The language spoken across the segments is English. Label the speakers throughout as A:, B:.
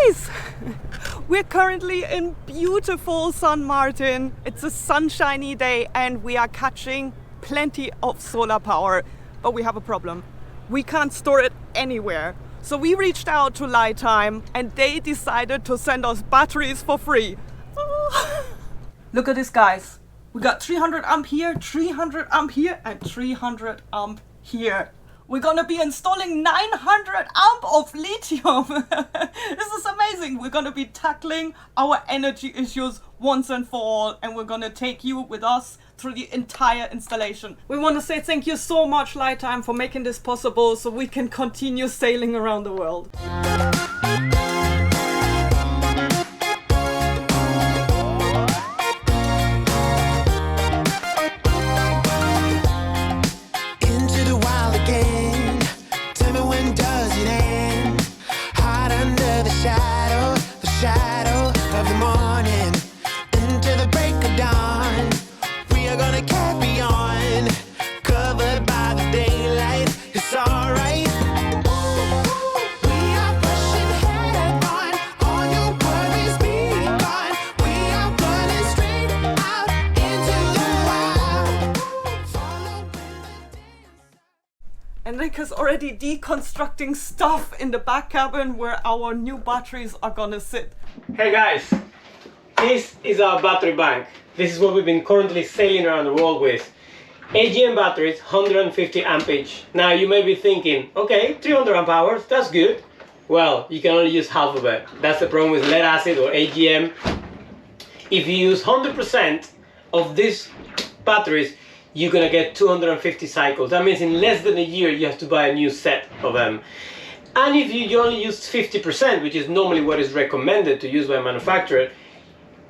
A: guys! We're currently in beautiful San Martin. It's a sunshiny day and we are catching plenty of solar power. But we have a problem. We can't store it anywhere. So we reached out to LiTime and they decided to send us batteries for free. Look at this, guys. We got 300 amp here, 300 amp here, and 300 amp here. We're gonna be installing 900 amp of lithium. This is amazing. We're gonna be tackling our energy issues once and for all, and we're gonna take you with us through the entire installation. We want to say thank you so much, LiTime, for making this possible so we can continue sailing around the world. And Nick is already deconstructing stuff in the back cabin where our new batteries are gonna sit.
B: Hey guys, this is our battery bank. This is what we've been currently sailing around the world with. AGM batteries, 150 amp each. Now you may be thinking, okay, 300 amp hours, that's good. Well, you can only use half of it. That's the problem with lead acid or AGM. If you use 100% of these batteries, you're gonna get 250 cycles. That means in less than a year you have to buy a new set of them. And if you only use 50%, which is normally what is recommended to use by a manufacturer,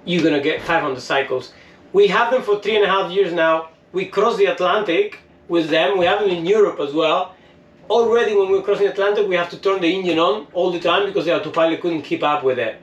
B: you're gonna get 500 cycles. We have them for 3.5 years now. We crossed the Atlantic with them. We have them in Europe as well. Already when we're crossing the Atlantic, we have to turn the engine on all the time because the autopilot couldn't keep up with it.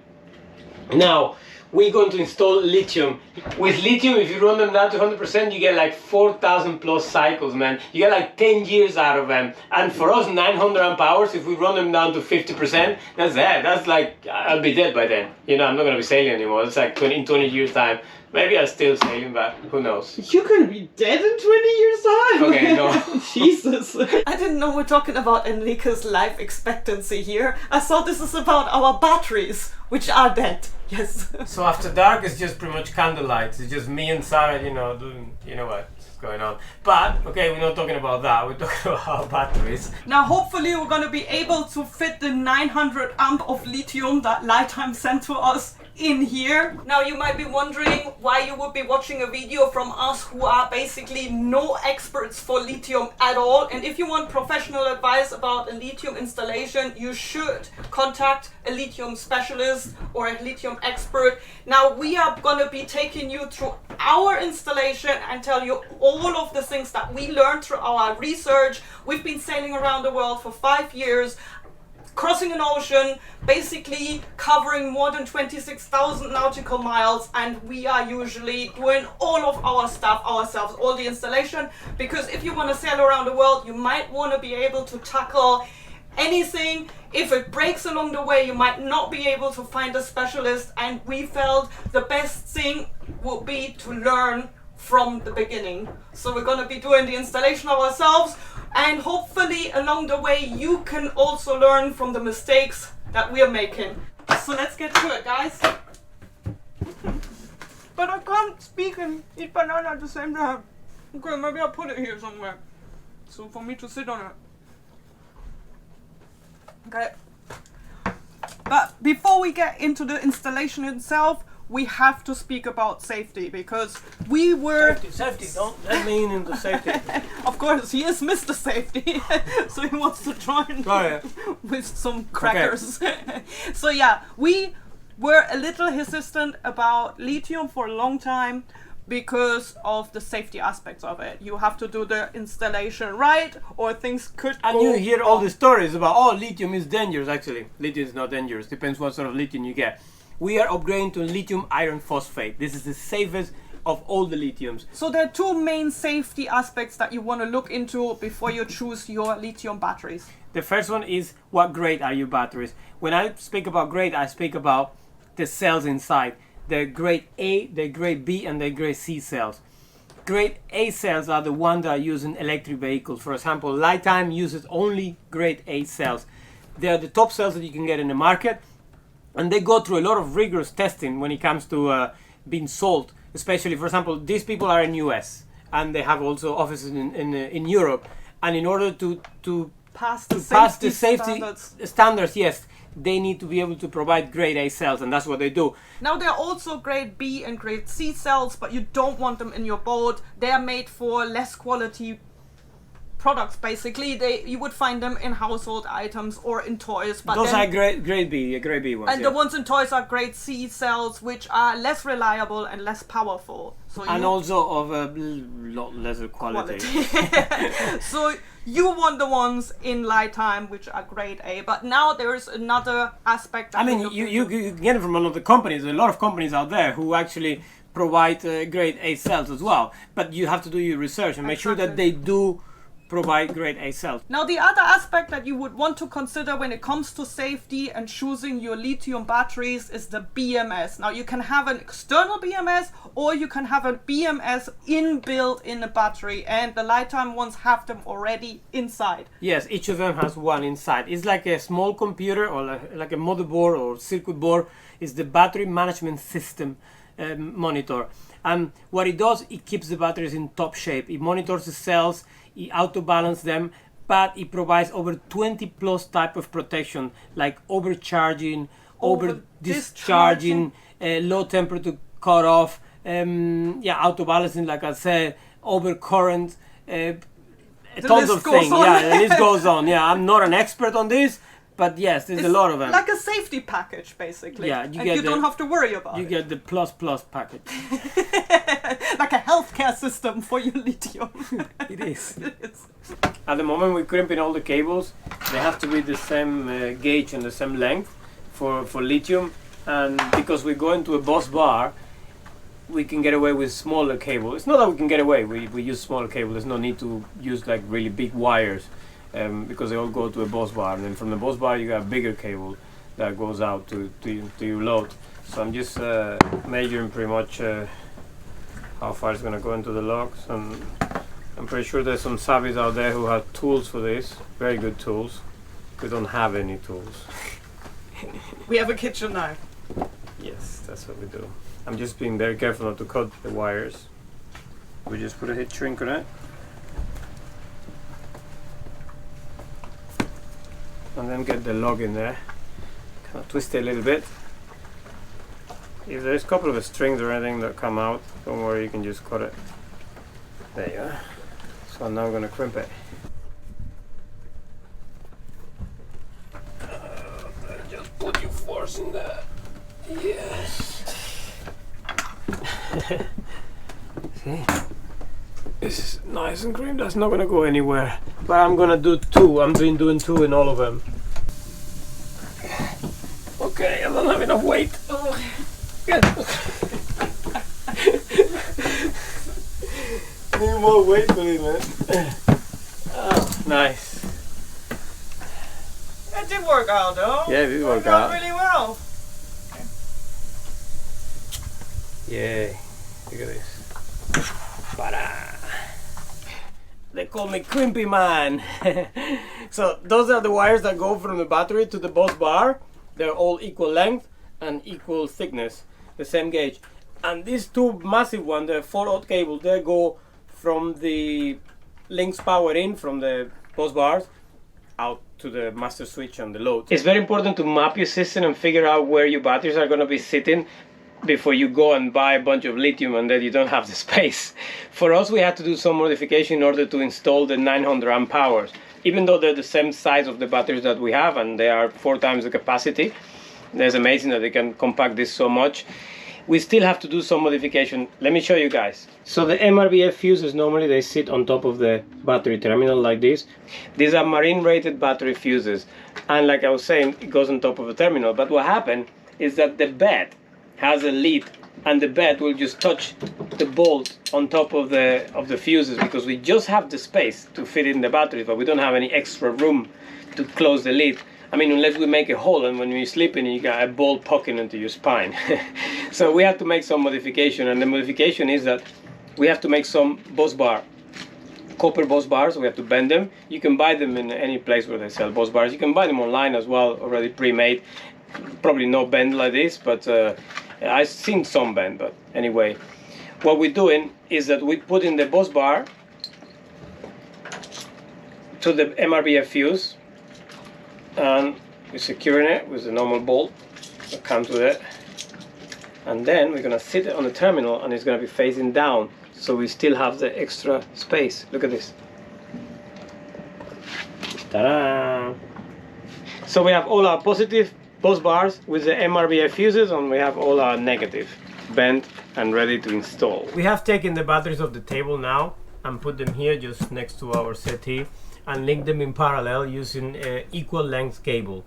B: Now, we're going to install lithium. With lithium, if you run them down to 100%, you get like 4,000 plus cycles, man. You get like 10 years out of them. And for us, 900 amp hours, if we run them down to 50%, that's it. That's like, I'll be dead by then. You know, I'm not gonna be sailing anymore. It's like in 20 years time. Maybe I'm still sailing, but who knows?
A: You're gonna be dead in 20 years time?
B: Okay, no.
A: Jesus. I didn't know we're talking about Enrique's life expectancy here. I thought this is about our batteries, which are dead. Yes.
B: So after dark, it's just pretty much candlelight. It's just me and Sarah, you know, doing, you know what's going on. But, okay, we're not talking about that. We're talking about our batteries.
A: Now, hopefully, we're gonna be able to fit the 900 amp of lithium that LiTime sent to us in here. Now you might be wondering why you would be watching a video from us who are basically no experts for lithium at all, and if you want professional advice about a lithium installation, you should contact a lithium specialist or a lithium expert. Now we are gonna be taking you through our installation and tell you all of the things that we learned through our research. We've been sailing around the world for 5 years, crossing an ocean, basically covering more than 26,000 nautical miles, and we are usually doing all of our stuff ourselves, all the installation, because if you want to sail around the world, you might want to be able to tackle anything. If it breaks along the way, you might not be able to find a specialist, and we felt the best thing would be to learn from the beginning. So we're going to be doing the installation ourselves, and hopefully along the way you can also learn from the mistakes that we are making. So let's get to it, guys. But I can't speak and eat banana at the same time. Okay, maybe I'll put it here somewhere, so for me to sit on it. Okay. But before we get into the installation itself, we have to speak about safety, because we were...
B: Safety, don't let me in into safety.
A: Of course, he is Mr. Safety, so he wants to join with some crackers. Okay. So yeah, we were a little hesitant about lithium for a long time because of the safety aspects of it. You have to do the installation right, or things could
B: and
A: go
B: you hear all the stories about, oh, lithium is dangerous. Actually, lithium is not dangerous. Depends what sort of lithium you get. We are upgrading to lithium iron phosphate. This is the safest of all the lithiums.
A: So there are two main safety aspects that you want to look into before you choose your lithium batteries.
B: The first one is, what grade are your batteries? When I speak about grade, I speak about the cells inside. The grade A, the grade B, and the grade C cells. Grade A cells are the ones that are used in electric vehicles. For example, LiTime uses only grade A cells. They are the top cells that you can get in the market, and they go through a lot of rigorous testing when it comes to being sold. Especially, for example, these people are in US, and they have also offices in Europe. And in order to
A: pass the
B: safety standards, yes, they need to be able to provide grade A cells, and that's what they do.
A: Now there are also grade B and grade C cells, but you don't want them in your boat. They are made for less quality products, basically. You would find them in household items or in toys. But
B: those are grade B ones.
A: And the ones in toys are grade C cells, which are less reliable and less powerful. So
B: and also of a lot lesser quality.
A: So you want the ones in LiTime, which are grade A. But now there is another aspect.
B: I mean, you get it from a lot of companies. There are a lot of companies out there who actually provide grade A cells as well. But you have to do your research and make sure that they do provide grade A cells.
A: Now the other aspect that you would want to consider when it comes to safety and choosing your lithium batteries is the BMS. Now you can have an external BMS or you can have a BMS inbuilt in the battery, and the LiTime ones have them already inside.
B: Yes, each of them has one inside. It's like a small computer or like a motherboard or circuit board. It's the battery management system monitor. And what it does, it keeps the batteries in top shape. It monitors the cells, it auto-balances them, but it provides over 20 plus type of protection, like overcharging, over-discharging, low temperature cutoff, auto-balancing, like I said, overcurrent, tons of things. Yeah, the list goes on. Yeah, I'm not an expert on this, but yes, there's a lot of them.
A: Like a safety package, basically.
B: Yeah,
A: you don't have to worry about it.
B: You get the plus package.
A: Like a healthcare system for your lithium.
B: It is. At the moment we're crimping all the cables. They have to be the same gauge and the same length for lithium. And because we go into a bus bar, we can get away with smaller cable. It's not that we can get away. We use smaller cable. There's no need to use like really big wires. Because they all go to a bus bar, and then from the bus bar you got a bigger cable that goes out to your load. So I'm just measuring pretty much how far it's going to go into the logs, and I'm pretty sure there's some savvies out there who have tools for this, very good tools. We don't have any tools.
A: We have a kitchen knife.
B: Yes, that's what we do. I'm just being very careful not to cut the wires. We just put a heat shrink on it. And then get the log in there, kind of twist it a little bit. If there's a couple of strings or anything that come out, don't worry, you can just cut it. There you are. So now I'm going to crimp it. Just put your force in that. Yes. See? This is nice and crimped. That's not going to go anywhere. But I'm going to do two. I'm doing two in all of them. Okay, I don't have enough weight. Oh. Good. Need more weight for it, man. Oh, nice.
A: It did work out, though.
B: Yeah, it did work out
A: really well.
B: Yay. Look at this. Ba-da. They call me Crimpy Man. So those are the wires that go from the battery to the bus bar. They're all equal length and equal thickness, the same gauge. And these two massive ones, the 4-aught cable, they go from the links power in from the bus bars out to the master switch and the load. It's very important to map your system and figure out where your batteries are going to be sitting before you go and buy a bunch of lithium and then you don't have the space. For us, we had to do some modification in order to install the 900 amp hours. Even though they're the same size of the batteries that we have and they are 4 times the capacity, it's amazing that they can compact this so much. We still have to do some modification. Let me show you guys. So the MRBF fuses, normally they sit on top of the battery terminal like this. These are marine rated battery fuses. And like I was saying, it goes on top of the terminal. But what happened is that the bed has a lid, and the bed will just touch the bolt on top of the fuses, because we just have the space to fit in the batteries, but we don't have any extra room to close the lid. I mean, unless we make a hole, and when you're sleeping, you got a bolt poking into your spine. So we have to make some modification, and the modification is that we have to make some bus bar, copper bus bars. We have to bend them. You can buy them in any place where they sell bus bars. You can buy them online as well, already pre-made. Probably no bend like this, but I've seen some bend. But anyway, what we're doing is that we put in the bus bar to the MRBF fuse, and we're securing it with the normal bolt that comes with it, and then we're gonna sit it on the terminal, and it's gonna be facing down, so we still have the extra space. Look at this. Ta-da! So we have all our positive bus bars with the MRBF fuses, and we have all our negative bent and ready to install. We have taken the batteries off the table now and put them here just next to our settee, and link them in parallel using equal length cable.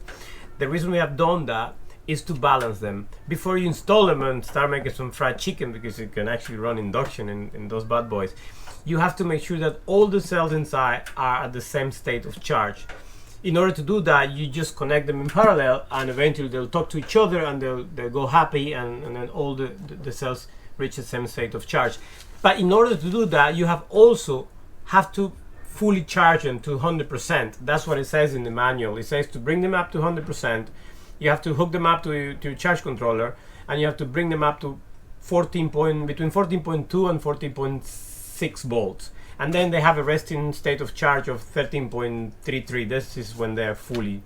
B: The reason we have done that is to balance them. Before you install them and start making some fried chicken, because you can actually run induction in those bad boys, you have to make sure that all the cells inside are at the same state of charge. In order to do that, you just connect them in parallel, and eventually they'll talk to each other, and they'll go happy, and then all the cells reach the same state of charge. But in order to do that, you have to fully charge them to 100%. That's what it says in the manual. It says to bring them up to 100%, you have to hook them up to your charge controller, and you have to bring them up to between 14.2 and 14.6 volts. And then they have a resting state of charge of 13.33. This is when they're fully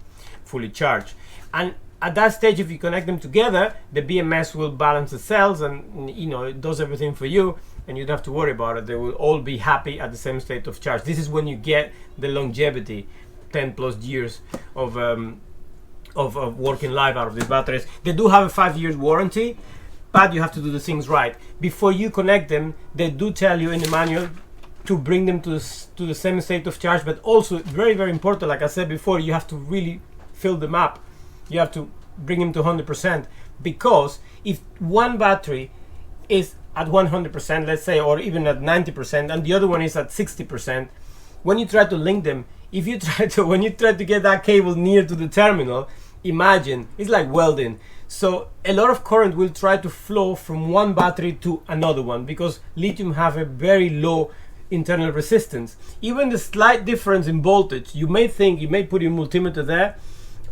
B: charged. And at that stage, if you connect them together, the BMS will balance the cells, and it does everything for you, and you don't have to worry about it. They will all be happy at the same state of charge. This is when you get the longevity, 10 plus years of working life out of these batteries. They do have a 5 years warranty, but you have to do the things right. Before you connect them, they do tell you in the manual to bring them to the same state of charge, but also very, very important, like I said before, you have to really fill them up. You have to bring them to 100%, because if one battery is at 100%, let's say, or even at 90%, and the other one is at 60%, when you try to link them, when you try to get that cable near to the terminal, imagine, it's like welding. So a lot of current will try to flow from one battery to another one, because lithium have a very low internal resistance. Even the slight difference in voltage, you may put your multimeter there,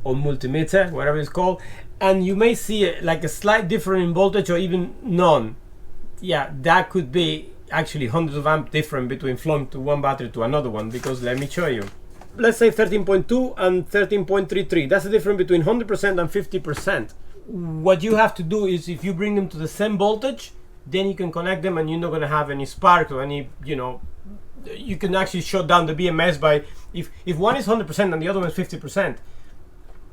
B: or multimeter, whatever it's called, and you may see like a slight difference in voltage, or even none. Yeah, that could be actually hundreds of amp difference between flowing to one battery to another one, because let me show you. Let's say 13.2 and 13.33. That's the difference between 100% and 50%. What you have to do is, if you bring them to the same voltage, then you can connect them, and you're not going to have any spark or any, you can actually shut down the BMS by, if one is 100% and the other one is 50%,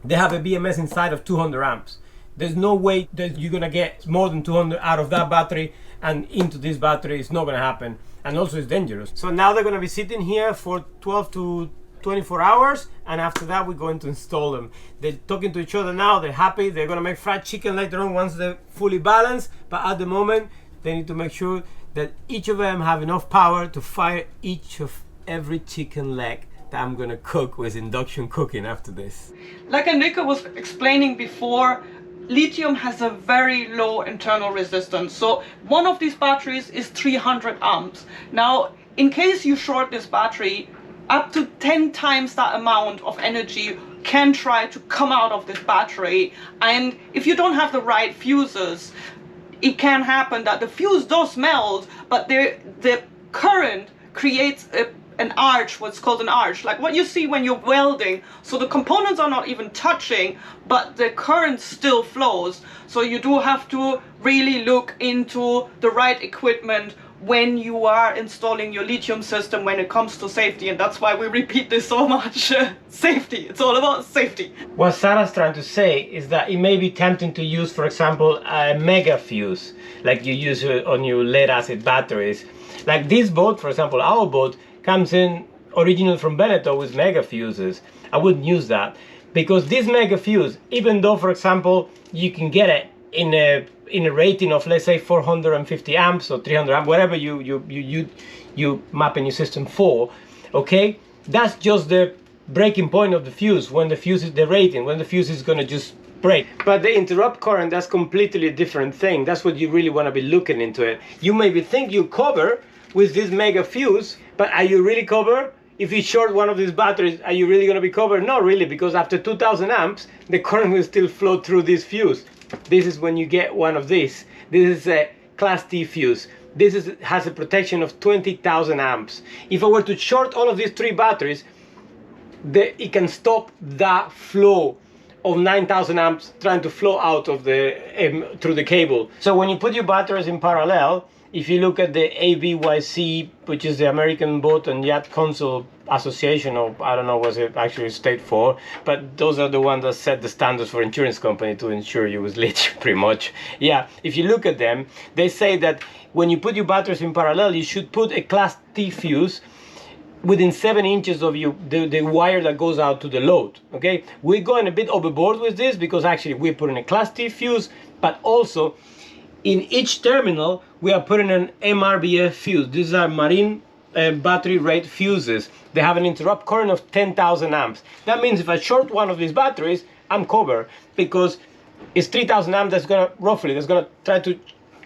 B: they have a BMS inside of 200 amps. There's no way that you're going to get more than 200 out of that battery and into this battery. It's not going to happen, and also it's dangerous. So now they're going to be sitting here for 12 to 24 hours, and after that we're going to install them. They're talking to each other now, they're happy, they're going to make fried chicken later on once they're fully balanced, but at the moment they need to make sure that each of them have enough power to fire every chicken leg that I'm going to cook with induction cooking after this.
A: Like Enrique was explaining before, lithium has a very low internal resistance. So one of these batteries is 300 amps. Now, in case you short this battery, up to 10 times that amount of energy can try to come out of this battery. And if you don't have the right fuses, it can happen that the fuse does melt, but the current creates an arch, what's called an arch, like what you see when you're welding. So the components are not even touching, but the current still flows. So you do have to really look into the right equipment when you are installing your lithium system when it comes to safety, and that's why we repeat this so much. Safety, it's all about safety.
B: What Sarah's trying to say is that it may be tempting to use, for example, a mega fuse, like you use on your lead acid batteries. Like this boat, for example, our boat comes in original from Veneto with mega fuses. I wouldn't use that, because this mega fuse, even though, for example, you can get it in a rating of, let's say, 450 amps or 300 amps, whatever you map in your system for, okay, that's just the breaking point of the fuse, when the fuse is the rating, when the fuse is going to just break. But the interrupt current, that's completely a different thing. That's what you really want to be looking into it. You maybe think you cover with this mega fuse, but are you really covered? If you short one of these batteries, are you really going to be covered? Not really, because after 2000 amps, the current will still flow through this fuse. This is when you get one of these. This is a class T fuse. This has a protection of 20,000 amps. If I were to short all of these 3 batteries, it can stop that flow of 9,000 amps trying to flow out of the through the cable. So when you put your batteries in parallel, if you look at the ABYC, which is the American Boat and Yacht Council Association, or I don't know what it actually stands for, but those are the ones that set the standards for insurance company to insure you with lithium, pretty much. Yeah, if you look at them, they say that when you put your batteries in parallel, you should put a class T fuse within 7 inches of the wire that goes out to the load. Okay, we're going a bit overboard with this, because actually we're putting a class T fuse, but also in each terminal we are putting an MRBF fuse. These are marine battery rate fuses. They have an interrupt current of 10,000 amps. That means if I short one of these batteries, I'm covered, because it's 3,000 amps that's gonna try to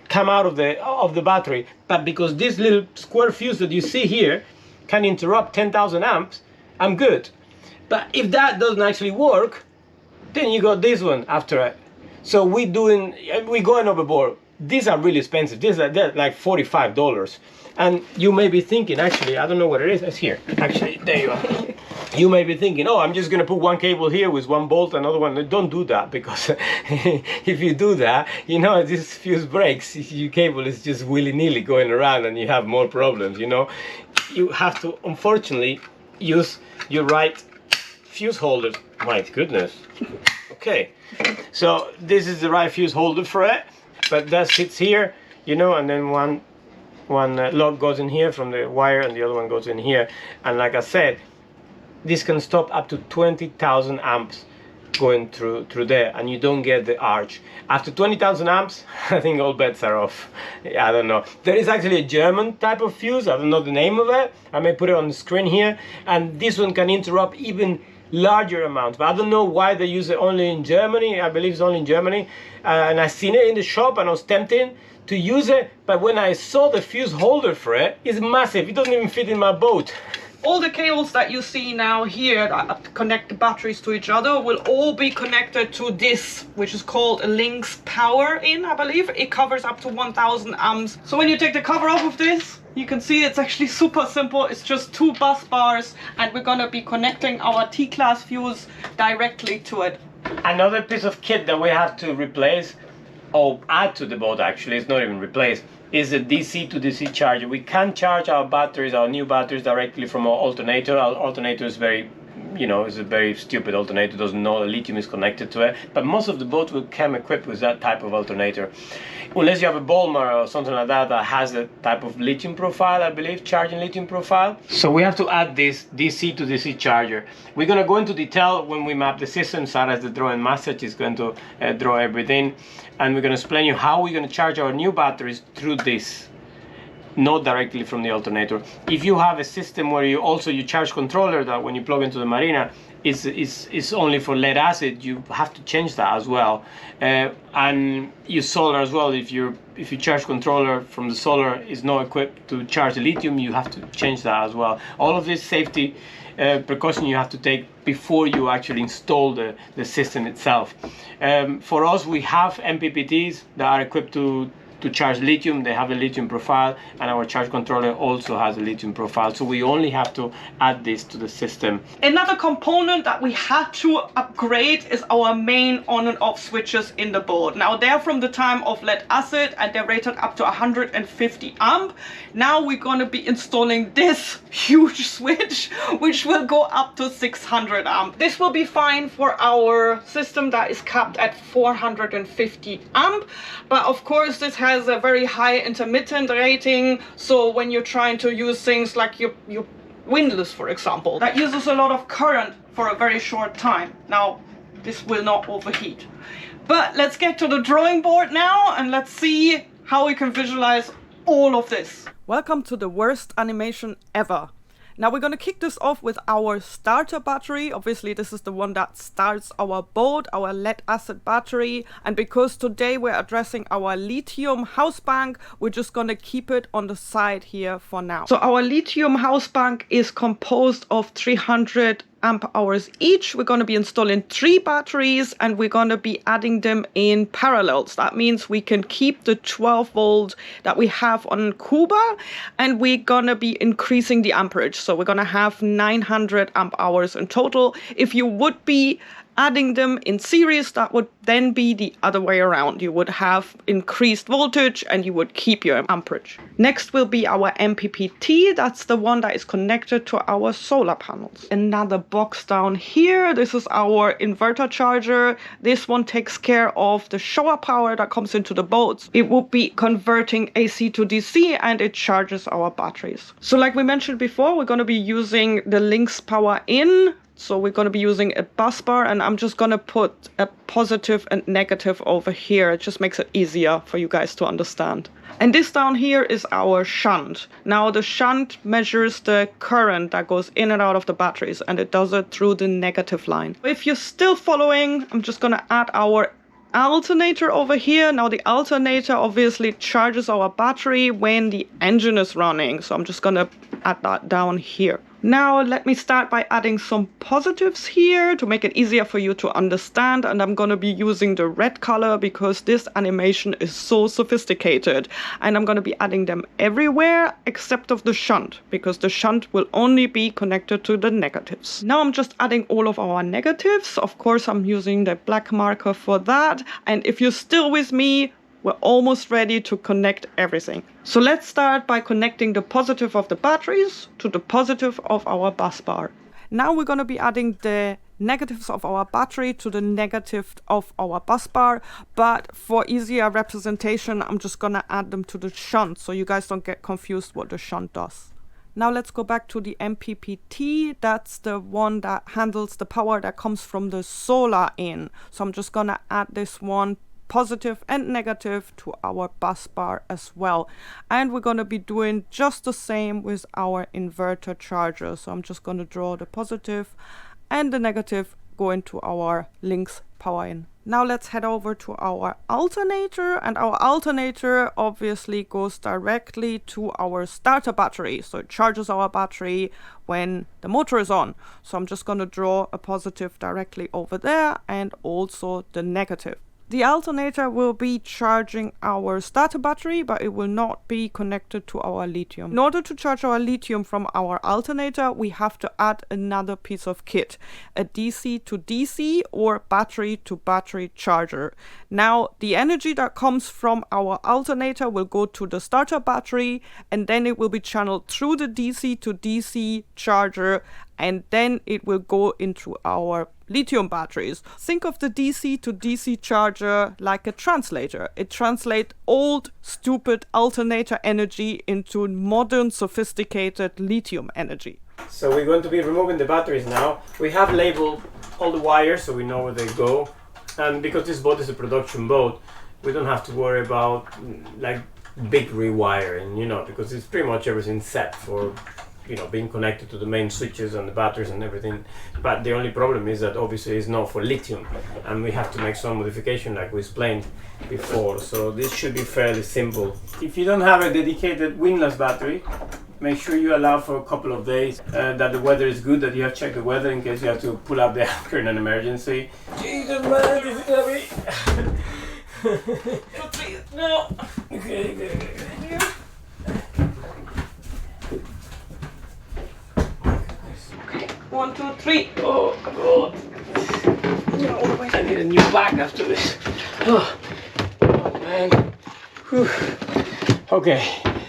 B: come out of the battery. But because this little square fuse that you see here can interrupt 10,000 amps, I'm good. But if that doesn't actually work, then you got this one after it. So we're going overboard. These are really expensive. They're like $45. And you may be thinking, actually, I don't know what it is. It's here. Actually, there you are. You may be thinking, oh, I'm just going to put one cable here with one bolt, another one. Don't do that, because if you do that, you know, this fuse breaks. Your cable is just willy-nilly going around and you have more problems, you know. You have to, unfortunately, use your right fuse holder. My goodness. Okay, so this is the right fuse holder for it, but that sits here, you know, and then one lug goes in here from the wire and the other one goes in here. And like I said, this can stop up to 20,000 amps going through there, and you don't get the arch. After 20,000 amps, I think all bets are off. I don't know. There is actually a German type of fuse. I don't know the name of it. I may put it on the screen here. And this one can interrupt even larger amounts, but I don't know why they use it only in Germany. I believe it's only in Germany. And I seen it in the shop and I was tempted to use it, but when I saw the fuse holder for it, it's massive. It doesn't even fit in my boat.
A: All the cables that you see now here that connect the batteries to each other will all be connected to this, which is called a Lynx Power In, I believe. It covers up to 1000 amps. So when you take the cover off of this, you can see it's actually super simple. It's just 2 bus bars, and we're gonna be connecting our T-class fuse directly to it.
B: Another piece of kit that we have to replace, or add to the boat actually, it's not even replaced, is a DC to DC charger. We can charge our batteries, our new batteries, directly from our alternator. Our alternator is very, you know, it's a very stupid alternator, doesn't know the lithium is connected to it, but most of the boats will come equipped with that type of alternator. Unless you have a Bolmer or something like that that has a type of lithium profile, I believe, charging lithium profile. So we have to add this DC to DC charger. We're going to go into detail when we map the system. Sarah's the drawing master, she's going to draw everything, and we're going to explain you how we're going to charge our new batteries through this, not directly from the alternator. If you have a system where you charge controller that when you plug into the Marina is only for lead acid, you have to change that as well. And your solar as well, if you charge controller from the solar is not equipped to charge the lithium, you have to change that as well. All of this safety precaution you have to take before you actually install the system itself. For us, we have MPPTs that are equipped to charge lithium. They have a lithium profile, and our charge controller also has a lithium profile, so we only have to add this to the system.
A: Another component that we had to upgrade is our main on and off switches in the boat. Now they're from the time of lead acid and they're rated up to 150 amp. Now we're going to be installing this huge switch which will go up to 600 amp. This will be fine for our system that is capped at 450 amp, but of course this has a very high intermittent rating, so when you're trying to use things like your windlass, for example, that uses a lot of current for a very short time. Now this will not overheat. But let's get to the drawing board now and let's see how we can visualize all of this. Welcome to the worst animation ever. Now we're going to kick this off with our starter battery. Obviously this is the one that starts our boat, our lead acid battery. And because today we're addressing our lithium house bank, we're just going to keep it on the side here for now. So our lithium house bank is composed of 300 amp hours each. We're going to be installing 3 batteries and we're going to be adding them in parallels. That means we can keep the 12 volt that we have on Cuba and we're going to be increasing the amperage. So we're going to have 900 amp hours in total. If you would be adding them in series, that would then be the other way around. You would have increased voltage and you would keep your amperage. Next will be our MPPT. That's the one that is connected to our solar panels. Another box down here. This is our inverter charger. This one takes care of the shower power that comes into the boats. It will be converting AC to DC and it charges our batteries. So like we mentioned before, we're going to be using the Lynx power in. So we're going to be using a bus bar and I'm just going to put a positive and negative over here. It just makes it easier for you guys to understand. And this down here is our shunt. Now the shunt measures the current that goes in and out of the batteries and it does it through the negative line. If you're still following, I'm just going to add our alternator over here. Now the alternator obviously charges our battery when the engine is running. So I'm just going to add that down here. Now let me start by adding some positives here to make it easier for you to understand, and I'm going to be using the red color because this animation is so sophisticated, and I'm going to be adding them everywhere except of the shunt because the shunt will only be connected to the negatives. Now I'm just adding all of our negatives. Of course I'm using the black marker for that, and if you're still with me, we're almost ready to connect everything. So let's start by connecting the positive of the batteries to the positive of our bus bar. Now we're going to be adding the negatives of our battery to the negative of our bus bar, but for easier representation I'm just going to add them to the shunt so you guys don't get confused what the shunt does. Now let's go back to the MPPT. That's the one that handles the power that comes from the solar in. So I'm just going to add this one positive and negative to our bus bar as well, and we're going to be doing just the same with our inverter charger. So I'm just going to draw the positive and the negative going to our Lynx power in. Now let's head over to our alternator, and our alternator obviously goes directly to our starter battery, so it charges our battery when the motor is on. So I'm just going to draw a positive directly over there and also the negative. The alternator will be charging our starter battery, but it will not be connected to our lithium. In order to charge our lithium from our alternator, we have to add another piece of kit, a DC to DC or battery to battery charger. Now, the energy that comes from our alternator will go to the starter battery, and then it will be channeled through the DC to DC charger, and then it will go into our lithium batteries. Think of the DC to DC charger like a translator. It translates old, stupid alternator energy into modern, sophisticated lithium energy.
B: So we're going to be removing the batteries now. We have labeled all the wires so we know where they go. And because this boat is a production boat, we don't have to worry about like big rewiring, you know, because it's pretty much everything set for, you know, being connected to the main switches and the batteries and everything. But the only problem is that obviously it's not for lithium and we have to make some modification like we explained before. So this should be fairly simple. If you don't have a dedicated windlass battery, make sure you allow for a couple of days that the weather is good, that you have checked the weather in case you have to pull up the anchor in an emergency. Jesus man, this is gonna be... No! Okay.
A: Okay, 1, 2, 3.
B: Oh god. No, I need a new bag after this. Oh man. Whew. Okay,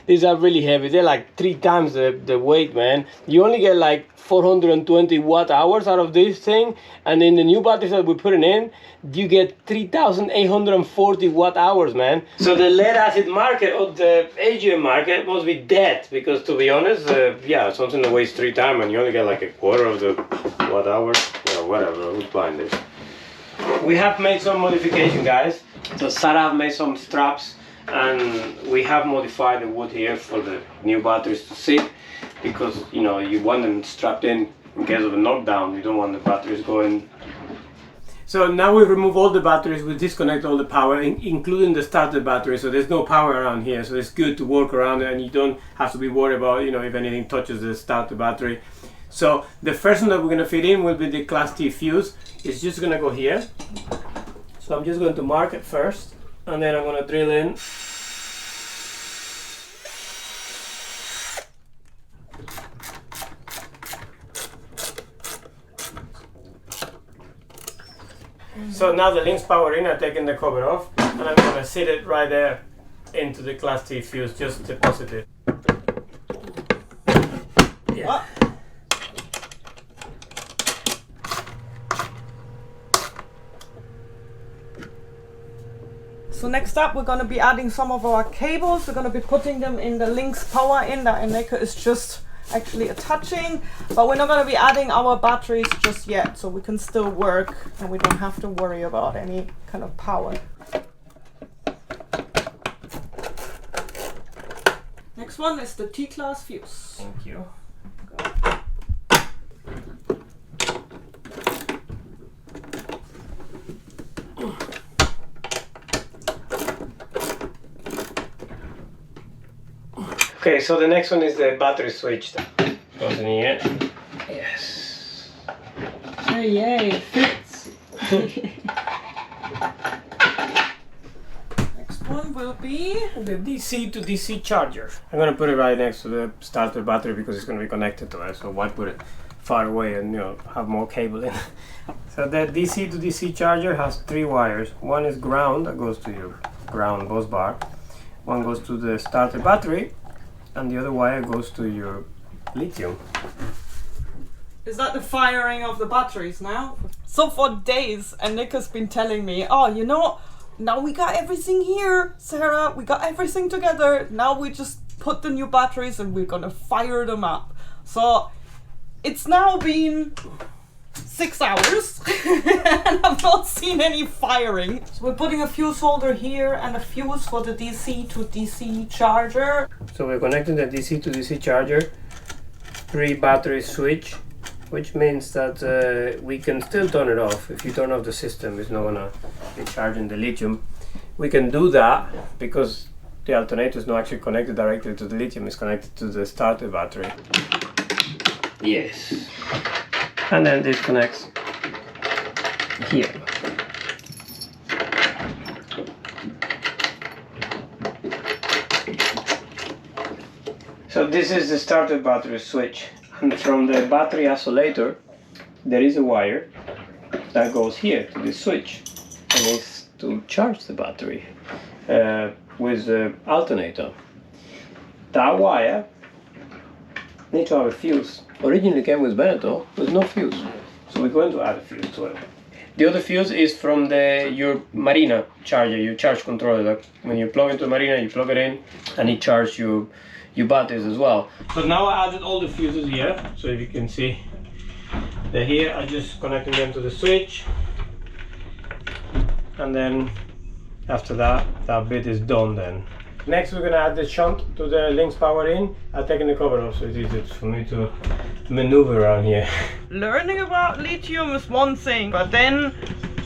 B: these are really heavy. They're like 3 times the weight, man. You only get like 420 watt hours out of this thing, and in the new batteries that we're putting in, you get 3,840 watt hours, man. So the lead acid market or the AGM market must be dead, because to be honest, yeah, something that weighs 3 times and you only get like a quarter of the watt hours. Yeah, whatever, who's buying this? we have made some modification, guys. So Sarah made some straps, and we have modified the wood here for the new batteries to sit, because you know you want them strapped in case of a knockdown. You don't want the batteries going. So now we remove all the batteries, we disconnect all the power, including the starter battery, so there's no power around here, so it's good to work around it and you don't have to be worried about, you know, if anything touches the starter battery. So the first one that we're going to fit in will be the Class T fuse. It's just going to go here. So I'm just going to mark it first, and then I'm going to drill in. So now the links power in, I've taken the cover off, and I'm going to sit it right there into the Class T fuse, just deposit it. Yeah.
A: So next up, we're going to be adding some of our cables. We're going to be putting them in the links power in. That Eneka is just actually attaching, but we're not going to be adding our batteries just yet, so we can still work and we don't have to worry about any kind of power. Next one is the T-class fuse.
B: Thank you. Okay, so the next one is the battery switch that goes in here. Yes.
A: Oh yay, it fits. Next one will be
B: the DC to DC charger. I'm gonna put it right next to the starter battery because it's gonna be connected to it, so why put it far away and, you know, have more cable in. So the DC to DC charger has 3 wires. One is ground, that goes to your ground bus bar. One goes to the starter battery, and the other wire goes to your lithium.
A: Is that the firing of the batteries now? So for days, Eneka's been telling me, oh, you know, now we got everything here, Sarah, we got everything together. Now we just put the new batteries and we're gonna fire them up. So it's now been 6 hours and I've not seen any firing. So we're putting a fuse holder here and a fuse for the DC to DC charger.
B: So we're connecting the DC to DC charger, pre-battery switch, which means that we can still turn it off. If you turn off the system, it's not gonna be charging the lithium. We can do that because the alternator is not actually connected directly to the lithium, it's connected to the starter battery. Yes. And then this connects here. So this is the starter battery switch, and from the battery isolator there is a wire that goes here to this switch, and it's to charge the battery with the alternator. That wire needs to have a fuse. Originally came with Veneto, with no fuse, so we're going to add a fuse to it. The other fuse is from your Marina charger, your charge controller. Like when you plug into Marina, you plug it in and it charges your batteries as well. So now I added all the fuses here, so if you can see, they're here. I just connecting them to the switch, and then after that, that bit is done then. Next we're going to add the shunt to the links power in. I've taken the cover off so it's easier for me to maneuver around here.
A: Learning about lithium is one thing, but then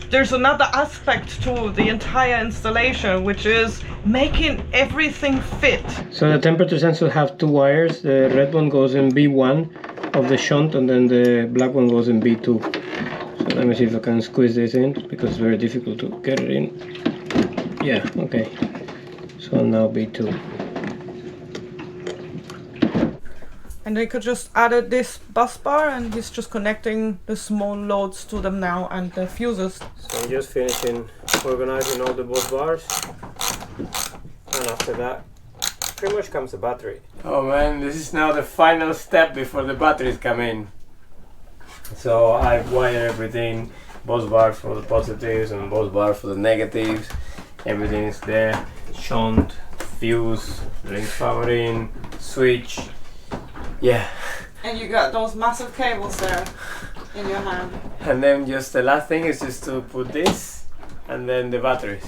A: there's another aspect to the entire installation, which is making everything fit.
B: So the temperature sensor have 2 wires. The red one goes in B1 of the shunt, and then the black one goes in B2. So let me see if I can squeeze this in, because it's very difficult to get it in. Yeah, okay. So now B2.
A: And they could just added this bus bar, and he's just connecting the small loads to them now and the fuses.
B: So I'm just finishing organizing all the bus bars, and after that pretty much comes the battery. Oh man, this is now the final step before the batteries come in. So I've wired everything, bus bar for the positives and bus bar for the negatives. Everything is there. Shunt, fuse, link power in, switch. Yeah.
A: And you got those massive cables there. in your hand.
B: And then just the last thing is just to put this and then the batteries.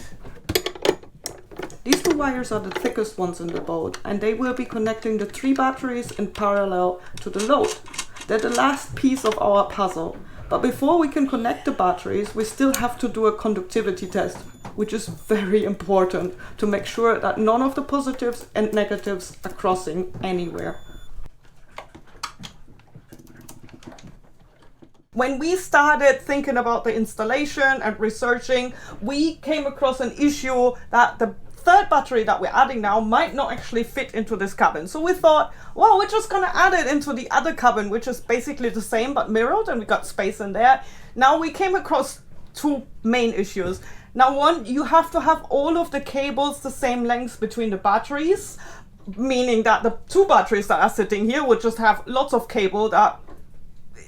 A: These two wires are the thickest ones in the boat, and they will be connecting the 3 batteries in parallel to the load. They're the last piece of our puzzle. But before we can connect the batteries, we still have to do a conductivity test, which is very important to make sure that none of the positives and negatives are crossing anywhere. When we started thinking about the installation and researching, we came across an issue that the 3rd battery that we're adding now might not actually fit into this cabin. So we thought, well, we're just gonna add it into the other cabin, which is basically the same but mirrored, and we got space in there. Now we came across 2 main issues. Now one, you have to have all of the cables the same length between the batteries, meaning that the 2 batteries that are sitting here would just have lots of cable that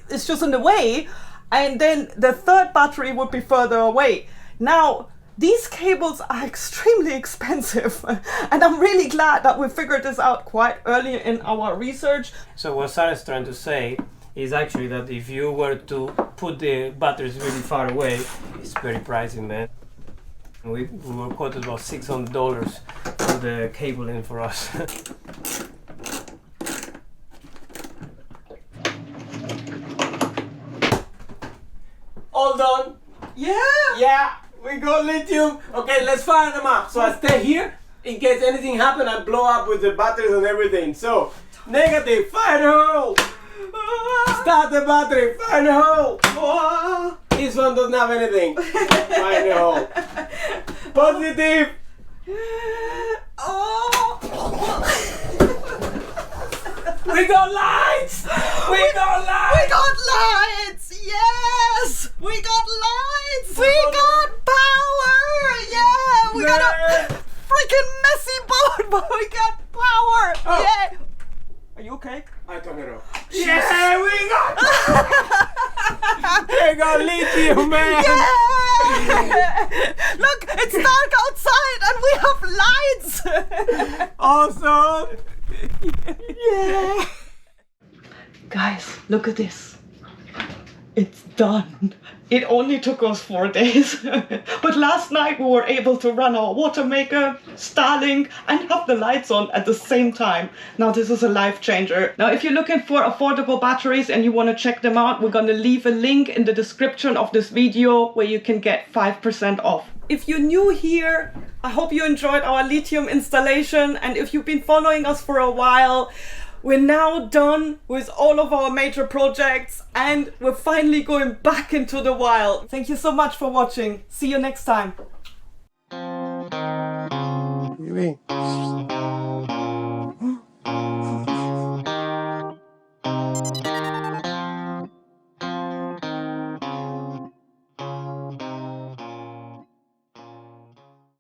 A: is just in the way, and then the 3rd battery would be further away. Now, these cables are extremely expensive, and I'm really glad that we figured this out quite early in our research.
B: So what Sarah's trying to say is actually that if you were to put the batteries really far away, it's very pricey, man. We were quoted about $600 for the cabling for us. All done?
A: Yeah!
B: Yeah, we got lithium. Okay, let's fire them up. So I stay here in case anything happens. I blow up with the batteries and everything. So negative, fire the hole. Start the battery, fire the hole. This one doesn't have anything. Fire the hole. Positive.
A: Oh!
B: We got lights. We got lights.
A: We got lights! Yes! We got lights! We got power! Yeah! We got a freaking messy boat, but we got power!
B: Oh.
A: Yeah! Are you okay?
B: I turn it off. Yeah, we got lithium, man.
A: Yeah! Look, it's dark outside and we have lights!
B: Awesome.
A: Yeah! Guys, look at this. It's done. It only took us 4 days. But last night we were able to run our water maker, Starlink, and have the lights on at the same time. Now this is a life changer. Now if you're looking for affordable batteries and you want to check them out, we're going to leave a link in the description of this video where you can get 5% off. If you're new here, I hope you enjoyed our lithium installation, and if you've been following us for a while, we're now done with all of our major projects and we're finally going back into the wild. Thank you so much for watching. See you next time.